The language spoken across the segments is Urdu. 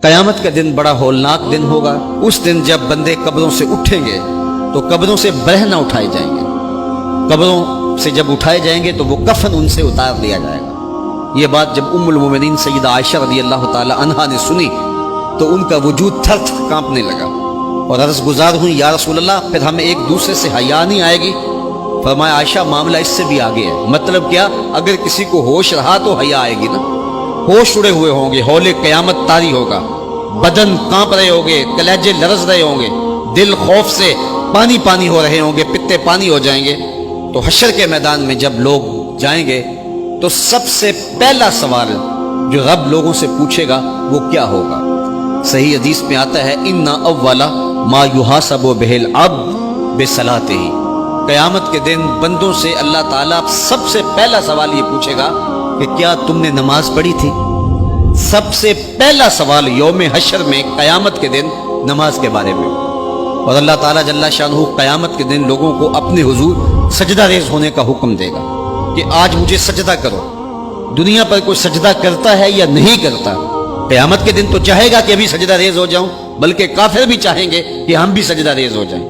قیامت کا دن بڑا ہولناک دن ہوگا۔ اس دن جب بندے قبروں سے اٹھیں گے تو قبروں سے برہنہ اٹھائے جائیں گے، قبروں سے جب اٹھائے جائیں گے تو وہ کفن ان سے اتار لیا جائے گا۔ یہ بات جب ام المومنین سیدہ عائشہ رضی اللہ تعالی عنہا نے سنی تو ان کا وجود تھر تھر کانپنے لگا اور عرض گزار ہوئی، یا رسول اللہ پھر ہمیں ایک دوسرے سے حیا نہیں آئے گی؟ فرمایا عائشہ معاملہ اس سے بھی آگے ہے۔ مطلب کیا؟ اگر کسی کو ہوش رہا تو حیا آئے گی نا، ہوش اڑے ہوئے ہوں گے، ہول قیامت طاری ہوگا، بدن کانپ رہے ہوں گے، کلیجے لرز رہے ہوں گے، دل خوف سے پانی پانی ہو رہے ہوں گے، پتے پانی ہو جائیں گے۔ تو حشر کے میدان میں جب لوگ جائیں گے تو سب سے پہلا سوال جو رب لوگوں سے پوچھے گا وہ کیا ہوگا؟ صحیح حدیث میں آتا ہے ان اول ما یحاسب بہ العبد بصلاتہ، قیامت کے دن بندوں سے اللہ تعالیٰ سب سے پہلا سوال یہ پوچھے گا کہ کیا تم نے نماز پڑھی تھی؟ سب سے پہلا سوال یوم حشر میں قیامت کے دن نماز کے بارے میں۔ اور اللہ تعالیٰ جل شانہ قیامت کے دن لوگوں کو اپنے حضور سجدہ ریز ہونے کا حکم دے گا کہ آج مجھے سجدہ کرو۔ دنیا پر کوئی سجدہ کرتا ہے یا نہیں کرتا؟ قیامت کے دن تو چاہے گا کہ ابھی سجدہ ریز ہو جاؤں، بلکہ کافر بھی چاہیں گے کہ ہم بھی سجدہ ریز ہو جائیں۔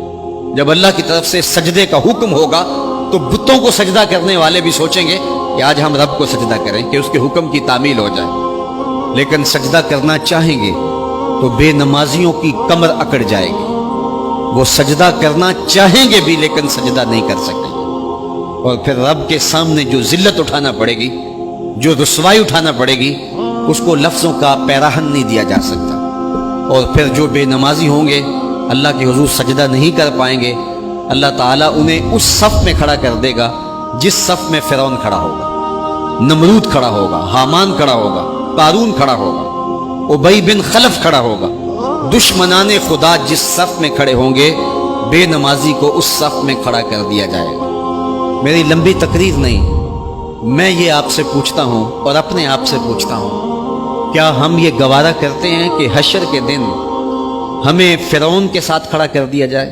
جب اللہ کی طرف سے سجدے کا حکم ہوگا تو بتوں کو سجدہ کرنے والے بھی سوچیں گے کہ آج ہم رب کو سجدہ کریں کہ اس کے حکم کی تعمیل ہو جائے، لیکن سجدہ کرنا چاہیں گے تو بے نمازیوں کی کمر اکڑ جائے گی۔ وہ سجدہ کرنا چاہیں گے بھی لیکن سجدہ نہیں کر سکیں گے، اور پھر رب کے سامنے جو ذلت اٹھانا پڑے گی، جو رسوائی اٹھانا پڑے گی، اس کو لفظوں کا پیراہن نہیں دیا جا سکتا۔ اور پھر جو بے نمازی ہوں گے اللہ کے حضور سجدہ نہیں کر پائیں گے، اللہ تعالیٰ انہیں اس صف میں کھڑا کر دے گا جس صف میں فرعون کھڑا ہوگا، نمرود کھڑا ہوگا، حامان کھڑا ہوگا، قارون کھڑا ہوگا، ابی بن خلف کھڑا ہوگا۔ دشمنان خدا جس صف میں کھڑے ہوں گے بے نمازی کو اس صف میں کھڑا کر دیا جائے گا۔ میری لمبی تقریر نہیں، میں یہ آپ سے پوچھتا ہوں اور اپنے آپ سے پوچھتا ہوں، کیا ہم یہ گوارا کرتے ہیں کہ حشر کے دن ہمیں فرعون کے ساتھ کھڑا کر دیا جائے؟